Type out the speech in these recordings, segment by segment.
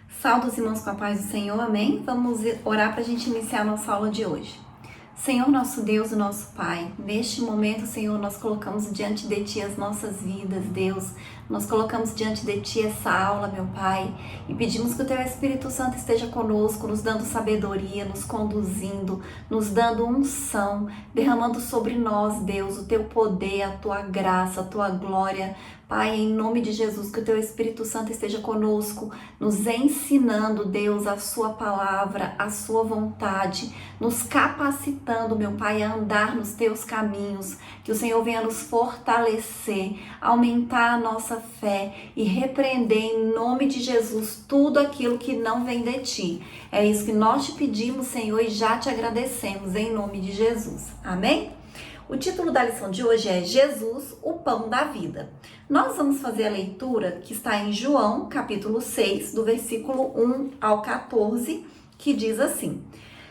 Salve os irmãos com a paz do Senhor, amém? Vamos orar para a gente iniciar a nossa aula de hoje. Senhor nosso Deus e nosso Pai, neste momento, Senhor, nós colocamos diante de Ti as nossas vidas, Deus. Nós colocamos diante de Ti essa aula, meu Pai, e pedimos que o Teu Espírito Santo esteja conosco, nos dando sabedoria, nos conduzindo, nos dando unção, derramando sobre nós, Deus, o Teu poder, a Tua graça, a Tua glória. Pai, em nome de Jesus, que o Teu Espírito Santo esteja conosco, nos ensinando, Deus, a Sua palavra, a Sua vontade, nos capacitando, meu Pai, a andar nos Teus caminhos, que o Senhor venha nos fortalecer, aumentar a nossa fé e repreender em nome de Jesus tudo aquilo que não vem de Ti. É isso que nós te pedimos, Senhor, e já te agradecemos em nome de Jesus. Amém? O título da lição de hoje é Jesus, o pão da vida. Nós vamos fazer a leitura que está em João, capítulo 6, do versículo 1 ao 14, que diz assim: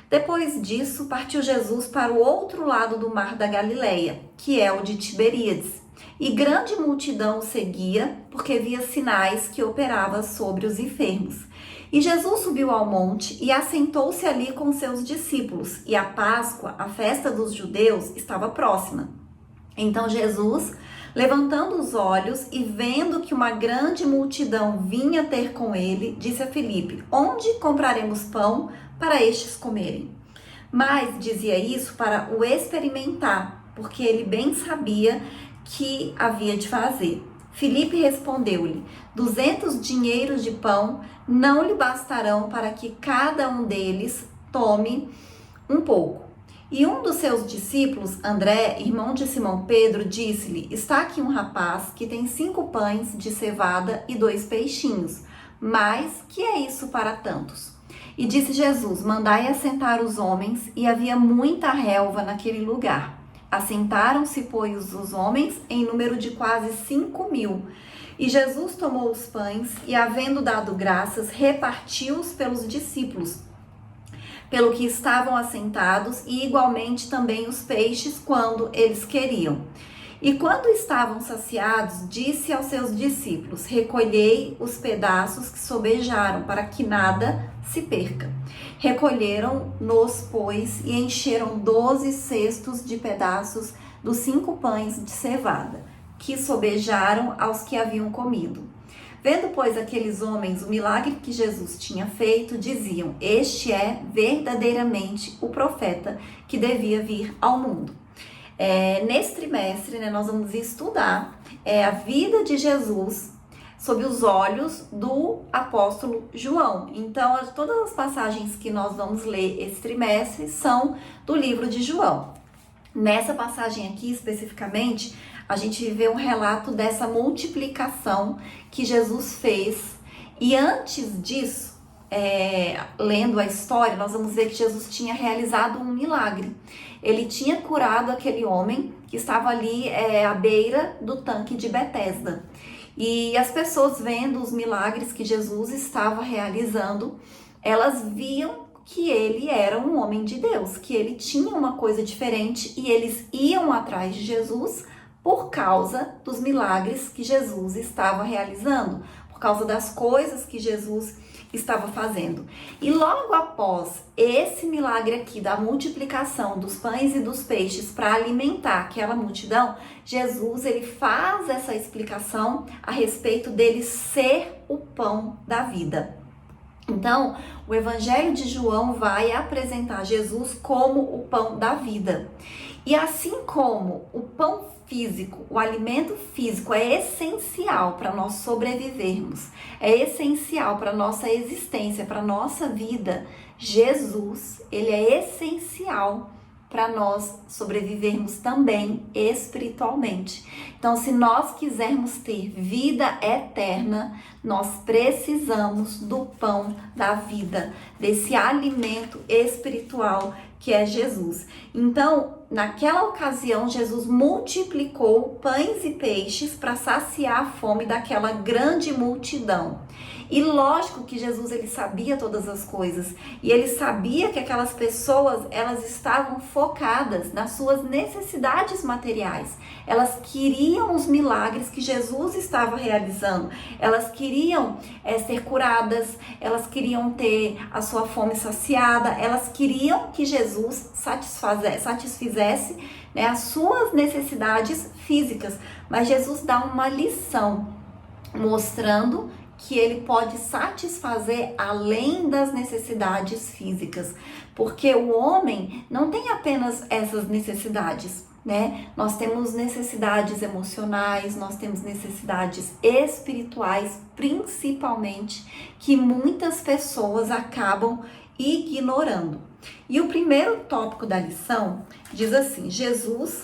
Depois disso, partiu Jesus para o outro lado do mar da Galileia, que é o de Tiberíades, e grande multidão o seguia, porque via sinais que operava sobre os enfermos. E Jesus subiu ao monte e assentou-se ali com seus discípulos, e a Páscoa, a festa dos judeus, estava próxima. Então Jesus, levantando os olhos e vendo que uma grande multidão vinha ter com ele, disse a Filipe: Onde compraremos pão para estes comerem? Mas dizia isso para o experimentar, porque ele bem sabia que havia de fazer. Filipe respondeu-lhe: 200 dinheiros de pão não lhe bastarão para que cada um deles tome um pouco. E um dos seus discípulos, André, irmão de Simão Pedro, disse-lhe: Está aqui um rapaz que tem 5 pães de cevada e 2 peixinhos, mas que é isso para tantos? E disse Jesus: Mandai assentar os homens, e havia muita relva naquele lugar. Assentaram-se, pois, os homens em número de quase 5.000. E Jesus tomou os pães e, havendo dado graças, repartiu-os pelos discípulos, pelo que estavam assentados, e igualmente também os peixes, quando eles queriam. E quando estavam saciados, disse aos seus discípulos: Recolhei os pedaços que sobejaram, para que nada se perca. Recolheram-nos, pois, e encheram 12 cestos de pedaços dos 5 pães de cevada, que sobejaram aos que haviam comido. Vendo, pois, aqueles homens o milagre que Jesus tinha feito, diziam: Este é verdadeiramente o profeta que devia vir ao mundo. Nesse trimestre, nós vamos estudar a vida de Jesus sob os olhos do apóstolo João. Então, todas as passagens que nós vamos ler esse trimestre são do livro de João. Nessa passagem aqui, especificamente, a gente vê um relato dessa multiplicação que Jesus fez. E antes disso, lendo a história, nós vamos ver que Jesus tinha realizado um milagre. Ele tinha curado aquele homem que estava ali à beira do tanque de Betesda. E as pessoas, vendo os milagres que Jesus estava realizando, elas viam que ele era um homem de Deus, que ele tinha uma coisa diferente, e eles iam atrás de Jesus por causa dos milagres que Jesus estava realizando, por causa das coisas que Jesus estava fazendo. E logo após esse milagre aqui da multiplicação dos pães e dos peixes para alimentar aquela multidão, Jesus ele faz essa explicação a respeito dele ser o pão da vida. Então, o Evangelho de João vai apresentar Jesus como o pão da vida. E assim como o pão físico, o alimento físico é essencial para nós sobrevivermos, é essencial para nossa existência, para nossa vida, Jesus, ele é essencial para nós sobrevivermos também espiritualmente. Então, se nós quisermos ter vida eterna, nós precisamos do pão da vida, desse alimento espiritual que é Jesus. Então, naquela ocasião, Jesus multiplicou pães e peixes para saciar a fome daquela grande multidão. E lógico que Jesus, ele sabia todas as coisas, e ele sabia que aquelas pessoas, elas estavam focadas nas suas necessidades materiais. Elas queriam os milagres que Jesus estava realizando, elas queriam ser curadas, elas queriam ter a sua fome saciada, elas queriam que Jesus satisfizesse, né, as suas necessidades físicas. Mas Jesus dá uma lição, mostrando que ele pode satisfazer além das necessidades físicas, porque o homem não tem apenas essas necessidades, né? Nós temos necessidades emocionais, nós temos necessidades espirituais, principalmente, que muitas pessoas acabam ignorando. E o primeiro tópico da lição diz assim: Jesus,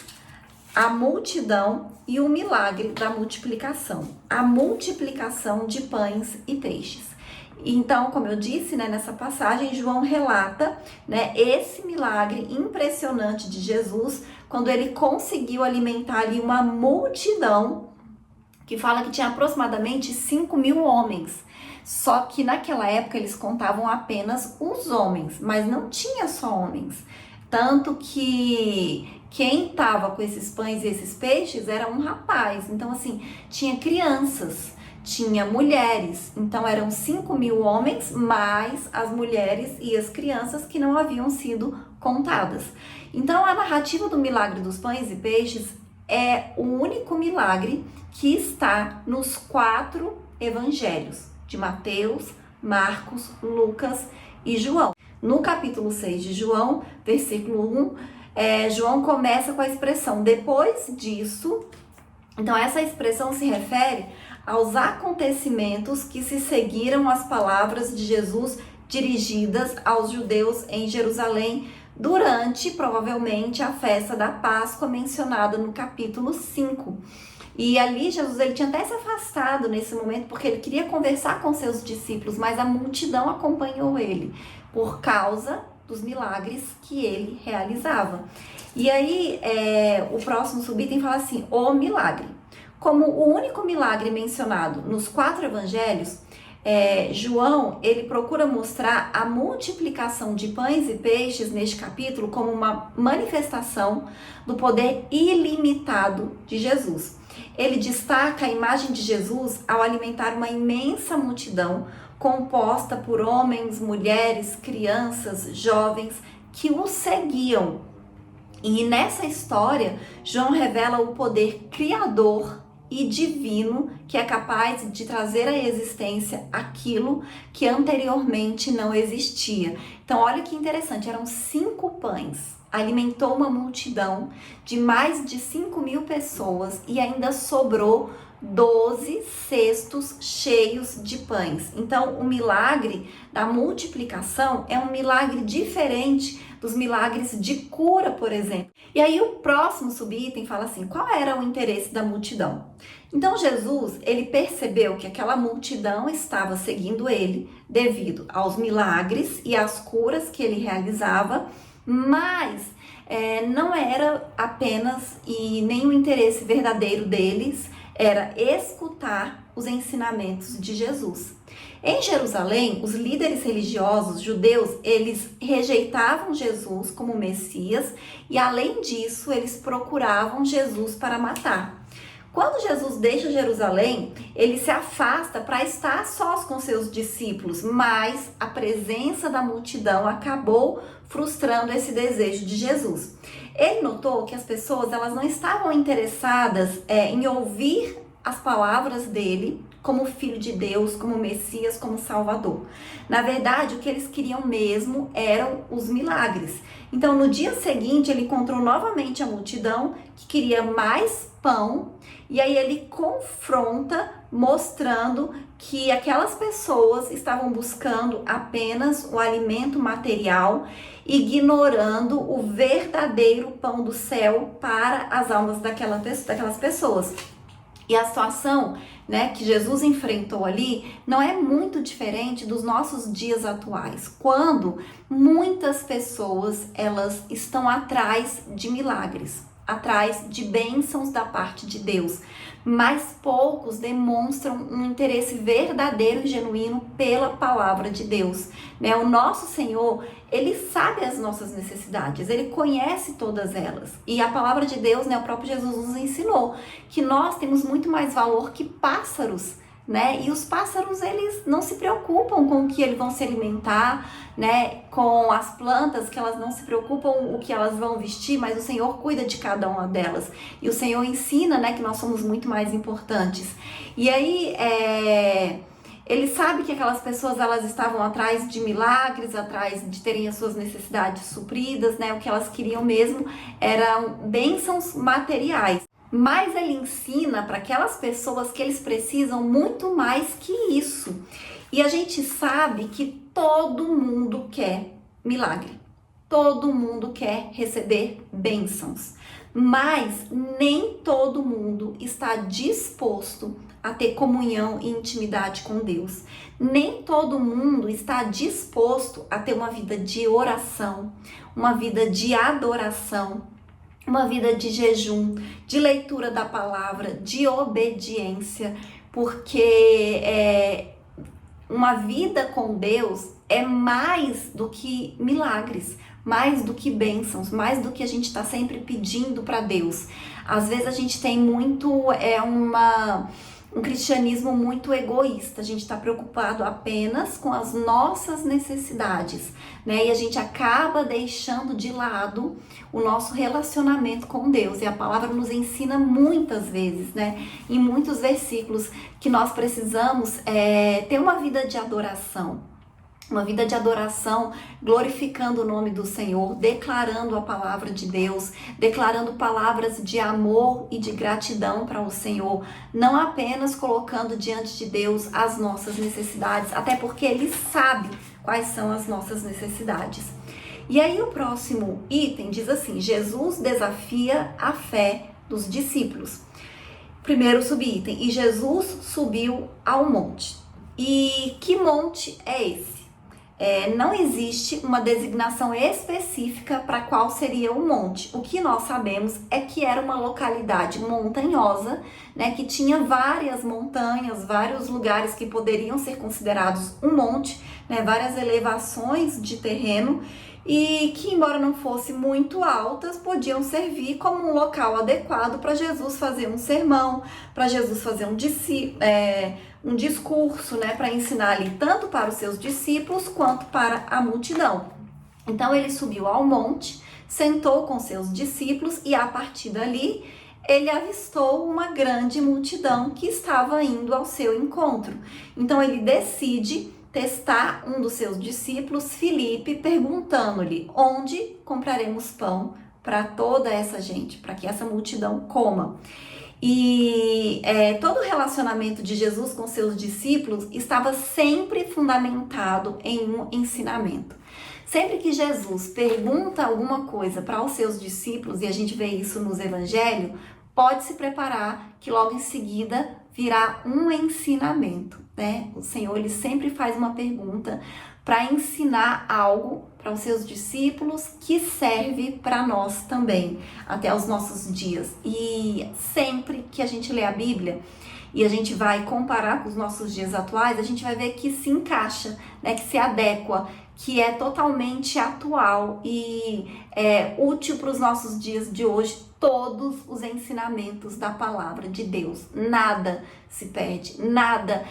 a multidão e o milagre da multiplicação. A multiplicação de pães e peixes. Então, como eu disse, né, nessa passagem, João relata, né, esse milagre impressionante de Jesus, quando ele conseguiu alimentar ali uma multidão, que fala que tinha aproximadamente 5.000 homens. Só que naquela época eles contavam apenas os homens, mas não tinha só homens. Tanto que quem estava com esses pães e esses peixes era um rapaz. Então, assim, tinha crianças, tinha mulheres. Então, eram 5.000 homens, mais as mulheres e as crianças que não haviam sido contadas. Então, a narrativa do milagre dos pães e peixes é o único milagre que está nos 4 evangelhos, de Mateus, Marcos, Lucas e João. No capítulo 6 de João, versículo 1, João começa com a expressão "depois disso". Então, essa expressão se refere aos acontecimentos que se seguiram às palavras de Jesus dirigidas aos judeus em Jerusalém durante, provavelmente, a festa da Páscoa mencionada no capítulo 5. E ali Jesus, ele tinha até se afastado nesse momento porque ele queria conversar com seus discípulos, mas a multidão acompanhou ele por causa dos milagres que ele realizava. E aí, o próximo subitem fala assim: o milagre. Como o único milagre mencionado nos 4 evangelhos, João, ele procura mostrar a multiplicação de pães e peixes neste capítulo como uma manifestação do poder ilimitado de Jesus. Ele destaca a imagem de Jesus ao alimentar uma imensa multidão composta por homens, mulheres, crianças, jovens que o seguiam. E nessa história, João revela o poder criador e divino que é capaz de trazer à existência aquilo que anteriormente não existia. Então, olha que interessante, eram 5 pães, alimentou uma multidão de mais de 5.000 pessoas e ainda sobrou 12 cestos cheios de pães. Então, o milagre da multiplicação é um milagre diferente dos milagres de cura, por exemplo. E aí o próximo subitem fala assim: qual era o interesse da multidão? Então Jesus, ele percebeu que aquela multidão estava seguindo ele devido aos milagres e às curas que ele realizava, mas não era apenas e nem o interesse verdadeiro deles era escutar os ensinamentos de Jesus. Em Jerusalém, os líderes religiosos judeus, eles rejeitavam Jesus como Messias e, além disso, eles procuravam Jesus para matar. Quando Jesus deixa Jerusalém, ele se afasta para estar sós com seus discípulos, mas a presença da multidão acabou frustrando esse desejo de Jesus. Ele notou que as pessoas, elas não estavam interessadas em ouvir as palavras dele como Filho de Deus, como Messias, como Salvador. Na verdade, o que eles queriam mesmo eram os milagres. Então, no dia seguinte, ele encontrou novamente a multidão que queria mais pão, e aí ele confronta, mostrando que aquelas pessoas estavam buscando apenas o alimento material, ignorando o verdadeiro pão do céu para as almas daquelas pessoas. E a situação, né, que Jesus enfrentou ali não é muito diferente dos nossos dias atuais, quando muitas pessoas elas estão atrás de milagres, atrás de bênçãos da parte de Deus, mas poucos demonstram um interesse verdadeiro e genuíno pela palavra de Deus, né? O nosso Senhor, ele sabe as nossas necessidades, ele conhece todas elas. E a palavra de Deus, né, o próprio Jesus nos ensinou que nós temos muito mais valor que pássaros, né? E os pássaros, eles não se preocupam com o que eles vão se alimentar, né? Com as plantas, que elas não se preocupam o que elas vão vestir, mas o Senhor cuida de cada uma delas. E o Senhor ensina, né, que nós somos muito mais importantes. E aí, ele sabe que aquelas pessoas, elas estavam atrás de milagres, atrás de terem as suas necessidades supridas, né? O que elas queriam mesmo eram bênçãos materiais. Mas ele ensina para aquelas pessoas que eles precisam muito mais que isso. E a gente sabe que todo mundo quer milagre. Todo mundo quer receber bênçãos. Mas nem todo mundo está disposto a ter comunhão e intimidade com Deus. Nem todo mundo está disposto a ter uma vida de oração, uma vida de adoração, uma vida de jejum, de leitura da palavra, de obediência, porque uma vida com Deus é mais do que milagres, mais do que bênçãos, mais do que a gente está sempre pedindo para Deus. Às vezes a gente tem muito um cristianismo muito egoísta, a gente está preocupado apenas com as nossas necessidades, né? E a gente acaba deixando de lado o nosso relacionamento com Deus. E a palavra nos ensina muitas vezes, né, em muitos versículos, que nós precisamos ter uma vida de adoração. Uma vida de adoração, glorificando o nome do Senhor, declarando a palavra de Deus, declarando palavras de amor e de gratidão para o Senhor, não apenas colocando diante de Deus as nossas necessidades, até porque Ele sabe quais são as nossas necessidades. E aí o próximo item diz assim: Jesus desafia a fé dos discípulos. Primeiro subitem: e Jesus subiu ao monte. E que monte é esse? Não existe uma designação específica para qual seria o monte. O que nós sabemos é que era uma localidade montanhosa, né, que tinha várias montanhas, vários lugares que poderiam ser considerados um monte, né, várias elevações de terreno, e que, embora não fossem muito altas, podiam servir como um local adequado para Jesus fazer um sermão, para Jesus fazer um discurso, né, para ensinar ali tanto para os seus discípulos quanto para a multidão. Então ele subiu ao monte, sentou com seus discípulos e a partir dali ele avistou uma grande multidão que estava indo ao seu encontro. Então ele decide testar um dos seus discípulos, Filipe, perguntando-lhe: onde compraremos pão para toda essa gente, para que essa multidão coma? E todo o relacionamento de Jesus com seus discípulos estava sempre fundamentado em um ensinamento. Sempre que Jesus pergunta alguma coisa para os seus discípulos, e a gente vê isso nos evangelhos, pode se preparar que logo em seguida virá um ensinamento, né? O Senhor, ele sempre faz uma pergunta para ensinar algo para os seus discípulos que serve para nós também, até os nossos dias. E sempre que a gente lê a Bíblia e a gente vai comparar com os nossos dias atuais, a gente vai ver que se encaixa, né, que se adequa, que é totalmente atual e útil para os nossos dias de hoje, todos os ensinamentos da palavra de Deus. Nada se perde, nada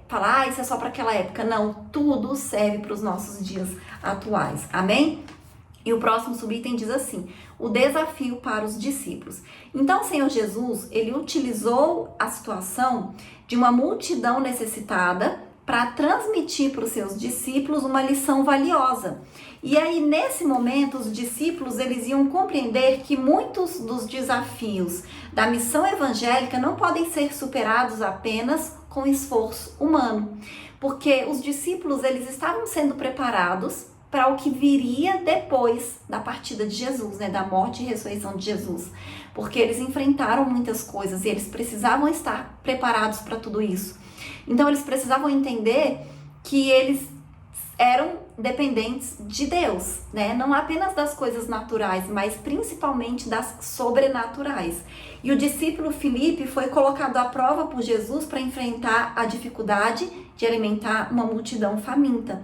fala, isso é só para aquela época. Não, tudo serve para os nossos dias atuais. Amém? E o próximo subitem diz assim: o desafio para os discípulos. Então, o Senhor Jesus, ele utilizou a situação de uma multidão necessitada para transmitir para os seus discípulos uma lição valiosa. E aí, nesse momento, os discípulos, eles iam compreender que muitos dos desafios da missão evangélica não podem ser superados apenas com esforço humano. Porque os discípulos, eles estavam sendo preparados para o que viria depois da partida de Jesus, né, da morte e ressurreição de Jesus, porque eles enfrentaram muitas coisas e eles precisavam estar preparados para tudo isso. Então eles precisavam entender que eles eram dependentes de Deus, né? Não apenas das coisas naturais, mas principalmente das sobrenaturais. E o discípulo Filipe foi colocado à prova por Jesus para enfrentar a dificuldade de alimentar uma multidão faminta.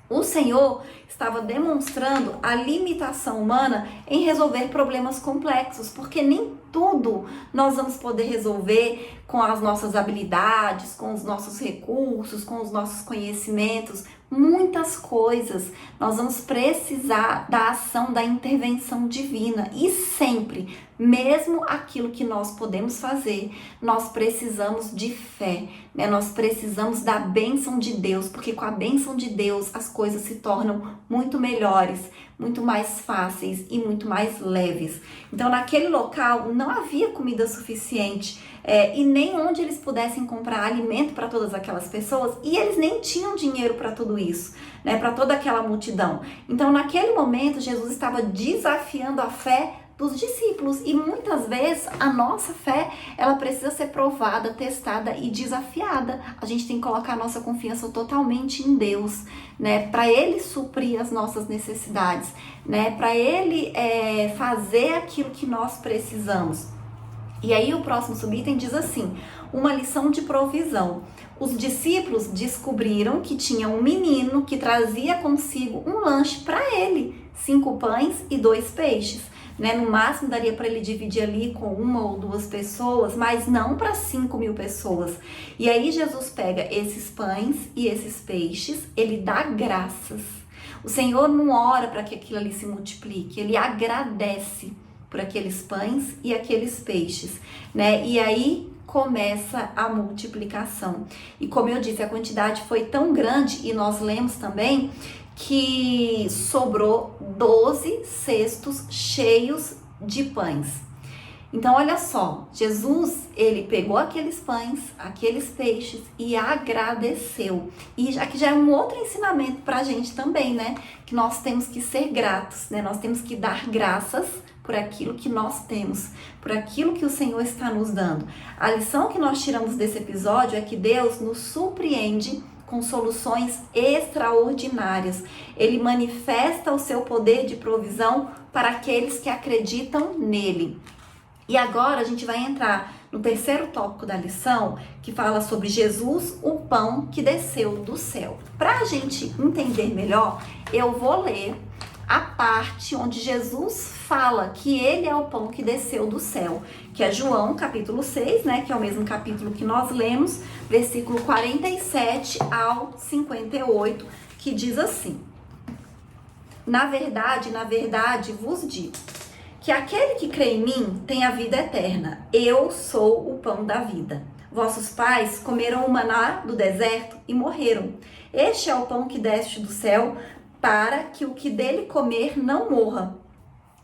O Senhor estava demonstrando a limitação humana em resolver problemas complexos, porque nem tudo nós vamos poder resolver com as nossas habilidades, com os nossos recursos, com os nossos conhecimentos. Muitas coisas nós vamos precisar da ação, da intervenção divina, e sempre, mesmo aquilo que nós podemos fazer, nós precisamos de fé, né? Nós precisamos da bênção de Deus, porque com a bênção de Deus as coisas se tornam muito melhores, muito mais fáceis e muito mais leves. Então naquele local não havia comida suficiente, e nem onde eles pudessem comprar alimento para todas aquelas pessoas, e eles nem tinham dinheiro para tudo isso, né, para toda aquela multidão. Então naquele momento Jesus estava desafiando a fé dos discípulos, e muitas vezes a nossa fé, ela precisa ser provada, testada e desafiada. A gente tem que colocar a nossa confiança totalmente em Deus, né, para Ele suprir as nossas necessidades, né, para Ele fazer aquilo que nós precisamos. E aí o próximo subitem diz assim: uma lição de provisão. Os discípulos descobriram que tinha um menino que trazia consigo um lanche para ele, 5 pães e 2 peixes. Né? No máximo daria para ele dividir ali com 1 ou 2 pessoas, mas não para 5.000 pessoas. E aí Jesus pega esses pães e esses peixes, ele dá graças. O Senhor não ora para que aquilo ali se multiplique, ele agradece por aqueles pães e aqueles peixes, né? E aí começa a multiplicação. E como eu disse, a quantidade foi tão grande, e nós lemos também que sobrou 12 cestos cheios de pães. Então olha só, Jesus, ele pegou aqueles pães, aqueles peixes e agradeceu. E aqui já é um outro ensinamento para a gente também, né? Que nós temos que ser gratos, né? Nós temos que dar graças por aquilo que nós temos, por aquilo que o Senhor está nos dando. A lição que nós tiramos desse episódio é que Deus nos surpreende com soluções extraordinárias. Ele manifesta o seu poder de provisão para aqueles que acreditam nele. E agora a gente vai entrar no terceiro tópico da lição, que fala sobre Jesus, o pão que desceu do céu. Para a gente entender melhor, eu vou ler a parte onde Jesus fala que ele é o pão que desceu do céu, que é João capítulo 6, né, que é o mesmo capítulo que nós lemos, versículo 47 ao 58, que diz assim: na verdade vos digo, que aquele que crê em mim tem a vida eterna. Eu sou o pão da vida. Vossos pais comeram o maná do deserto e morreram. Este é o pão que desce do céu, para que o que dele comer não morra.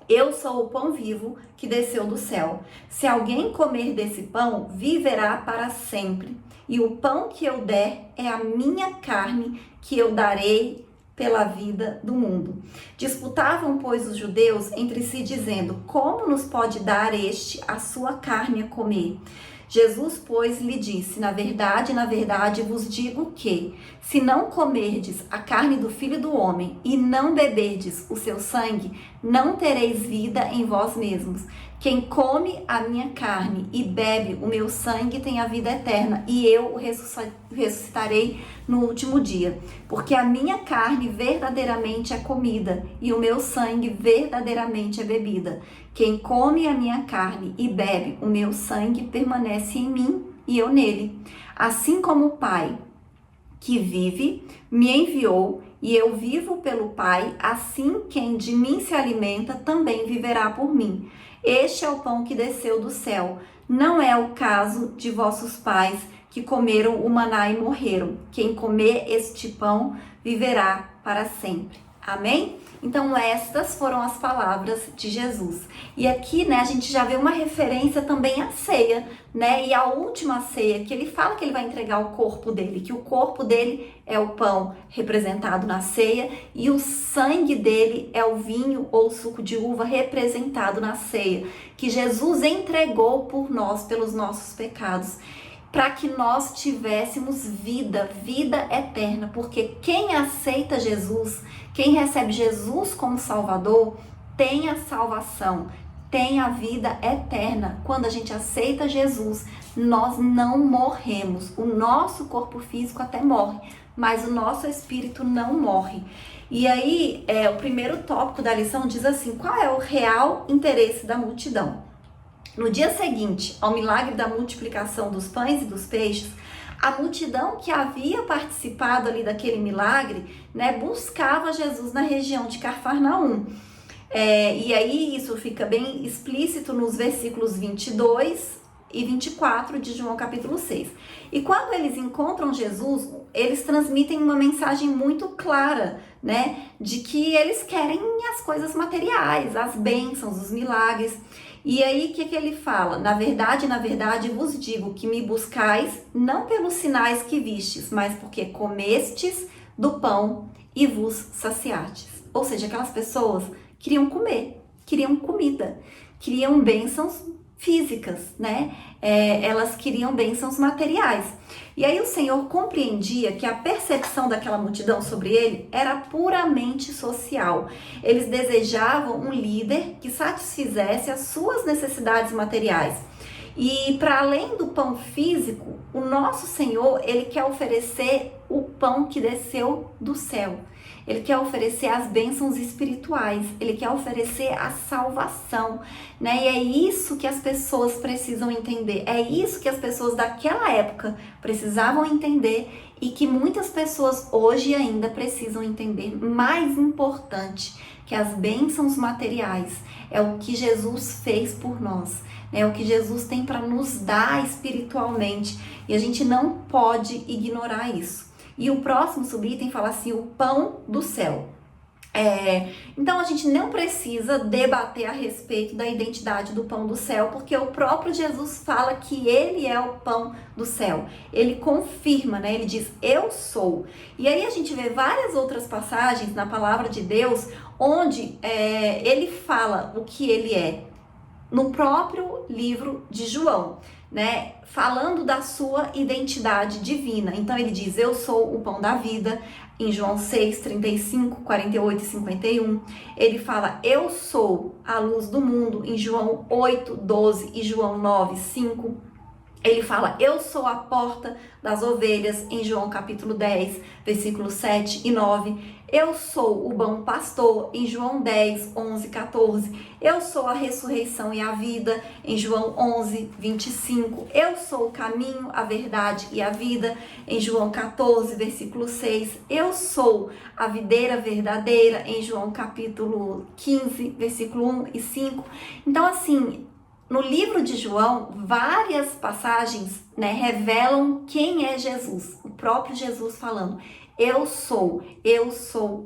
Eu sou o pão vivo que desceu do céu. Se alguém comer desse pão, viverá para sempre. E o pão que eu der é a minha carne, que eu darei pela vida do mundo. Disputavam, pois, os judeus entre si, dizendo: como nos pode dar este a sua carne a comer? Jesus, pois, lhe disse: na verdade vos digo que, se não comerdes a carne do Filho do Homem e não beberdes o seu sangue, não tereis vida em vós mesmos. Quem come a minha carne e bebe o meu sangue tem a vida eterna, e eu o ressuscitarei no último dia. Porque a minha carne verdadeiramente é comida, e o meu sangue verdadeiramente é bebida. Quem come a minha carne e bebe o meu sangue permanece em mim e eu nele. Assim como o Pai que vive me enviou e eu vivo pelo Pai, assim quem de mim se alimenta também viverá por mim. Este é o pão que desceu do céu. Não é o caso de vossos pais que comeram o maná e morreram. Quem comer este pão viverá para sempre. Amém? Então estas foram as palavras de Jesus. E aqui, né, a gente já vê uma referência também à ceia, né? E a última ceia, que ele fala que ele vai entregar o corpo dele, que o corpo dele é o pão representado na ceia e o sangue dele é o vinho ou suco de uva representado na ceia, que Jesus entregou por nós, pelos nossos pecados, para que nós tivéssemos vida eterna, porque quem aceita Jesus, quem recebe Jesus como Salvador, tem a salvação, tem a vida eterna. Quando a gente aceita Jesus, nós não morremos. O nosso corpo físico até morre, mas o nosso espírito não morre. E aí, o primeiro tópico da lição diz assim: qual é o real interesse da multidão? No dia seguinte ao milagre da multiplicação dos pães e dos peixes, a multidão que havia participado ali daquele milagre, né, buscava Jesus na região de Cafarnaum. E aí isso fica bem explícito nos versículos 22 e 24 de João capítulo 6. E quando eles encontram Jesus, eles transmitem uma mensagem muito clara, né, de que eles querem as coisas materiais, as bênçãos, os milagres. E aí, o que ele fala? Na verdade, vos digo que me buscais não pelos sinais que vistes, mas porque comestes do pão e vos saciastes. Ou seja, aquelas pessoas queriam comer, queriam comida, queriam bênçãos físicas, né? Elas queriam bênçãos materiais. E aí o Senhor compreendia que a percepção daquela multidão sobre ele era puramente social. Eles desejavam um líder que satisfizesse as suas necessidades materiais. E para além do pão físico, o nosso Senhor, ele quer oferecer o pão que desceu do céu. Ele quer oferecer as bênçãos espirituais, ele quer oferecer a salvação, né? E é isso que as pessoas precisam entender, é isso que as pessoas daquela época precisavam entender e que muitas pessoas hoje ainda precisam entender. Mais importante que as bênçãos materiais é o que Jesus fez por nós, né? O que Jesus tem para nos dar espiritualmente, e a gente não pode ignorar isso. E o próximo subitem fala assim: o pão do céu. Então a gente não precisa debater a respeito da identidade do pão do céu, porque o próprio Jesus fala que ele é o pão do céu. Ele confirma, né? Ele diz: eu sou. E aí a gente vê várias outras passagens na palavra de Deus onde ele fala o que ele é. No próprio livro de João, né, falando da sua identidade divina. Então ele diz: eu sou o pão da vida, em João 6, 35, 48 e 51. Ele fala: eu sou a luz do mundo, em João 8, 12 e João 9, 5. Ele fala: eu sou a porta das ovelhas, em João capítulo 10, versículos 7 e 9. Eu sou o bom pastor, em João 10, 11, 14. Eu sou a ressurreição e a vida, em João 11, 25. Eu sou o caminho, a verdade e a vida, em João 14, versículo 6. Eu sou a videira verdadeira, em João capítulo 15, versículo 1 e 5. Então, assim, no livro de João, várias passagens, né, revelam quem é Jesus. O próprio Jesus falando: eu sou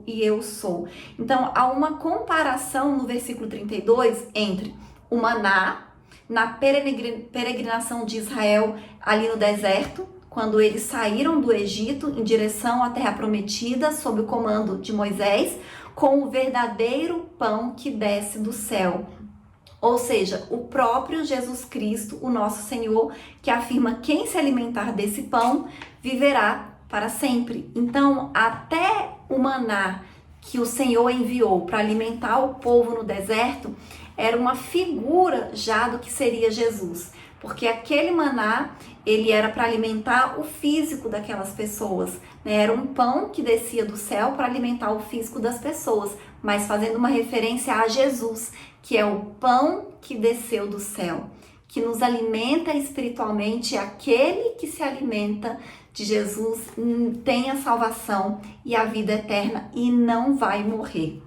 e eu sou. Então, há uma comparação no versículo 32 entre o maná, na peregrinação de Israel ali no deserto, quando eles saíram do Egito em direção à terra prometida, sob o comando de Moisés, com o verdadeiro pão que desce do céu. Ou seja, o próprio Jesus Cristo, o nosso Senhor, que afirma: quem se alimentar desse pão viverá para sempre. Então, até o maná que o Senhor enviou para alimentar o povo no deserto era uma figura já do que seria Jesus, porque aquele maná, ele era para alimentar o físico daquelas pessoas, né? Era um pão que descia do céu para alimentar o físico das pessoas, mas fazendo uma referência a Jesus, que é o pão que desceu do céu, que nos alimenta espiritualmente. Aquele que se alimenta de Jesus tem a salvação e a vida eterna e não vai morrer.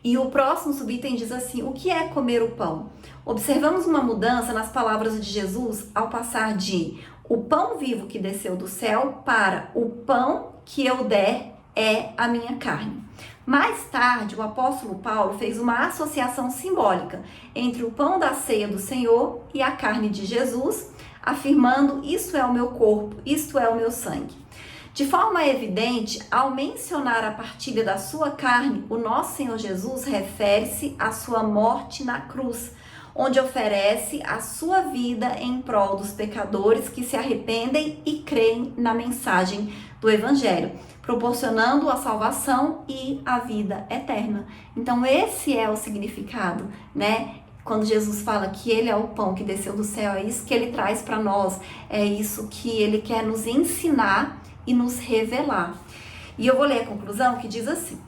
E o próximo subitem diz assim: o que é comer o pão? Observamos uma mudança nas palavras de Jesus ao passar de o pão vivo que desceu do céu para o pão que eu der é a minha carne. Mais tarde, o apóstolo Paulo fez uma associação simbólica entre o pão da ceia do Senhor e a carne de Jesus, afirmando: isto é o meu corpo, isto é o meu sangue. De forma evidente, ao mencionar a partilha da sua carne, o nosso Senhor Jesus refere-se à sua morte na cruz, onde oferece a sua vida em prol dos pecadores que se arrependem e creem na mensagem do Evangelho, proporcionando a salvação e a vida eterna. Então esse é o significado, né? Quando Jesus fala que ele é o pão que desceu do céu, é isso que ele traz para nós, é isso que ele quer nos ensinar e nos revelar. E eu vou ler a conclusão que diz assim: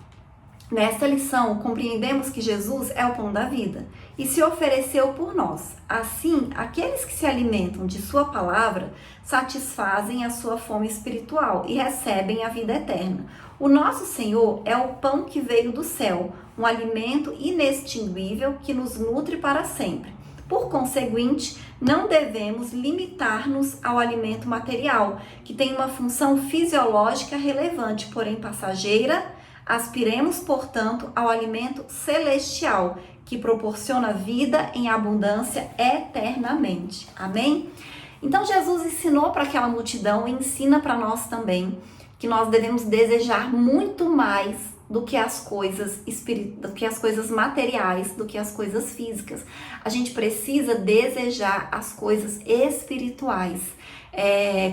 nesta lição, compreendemos que Jesus é o pão da vida e se ofereceu por nós. Assim, aqueles que se alimentam de sua palavra satisfazem a sua fome espiritual e recebem a vida eterna. O nosso Senhor é o pão que veio do céu, um alimento inextinguível que nos nutre para sempre. Por conseguinte, não devemos limitar-nos ao alimento material, que tem uma função fisiológica relevante, porém passageira. Aspiremos, portanto, ao alimento celestial, que proporciona vida em abundância eternamente. Amém? Então, Jesus ensinou para aquela multidão e ensina para nós também que nós devemos desejar muito mais do que as coisas materiais, do que as coisas físicas. A gente precisa desejar as coisas espirituais.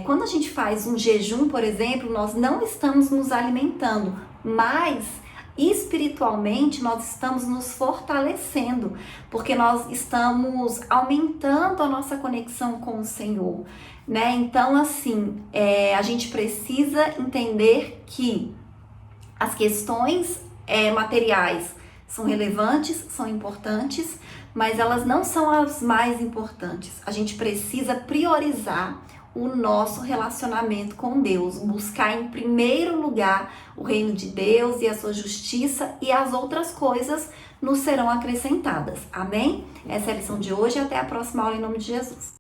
Quando a gente faz um jejum, por exemplo, nós não estamos nos alimentando, mas espiritualmente nós estamos nos fortalecendo, porque nós estamos aumentando a nossa conexão com o Senhor, né? Então, assim, a gente precisa entender que as questões materiais são relevantes, são importantes, mas elas não são as mais importantes. A gente precisa priorizar o nosso relacionamento com Deus, buscar em primeiro lugar o reino de Deus e a sua justiça, e as outras coisas nos serão acrescentadas. Amém? Essa é a lição de hoje e até a próxima aula em nome de Jesus.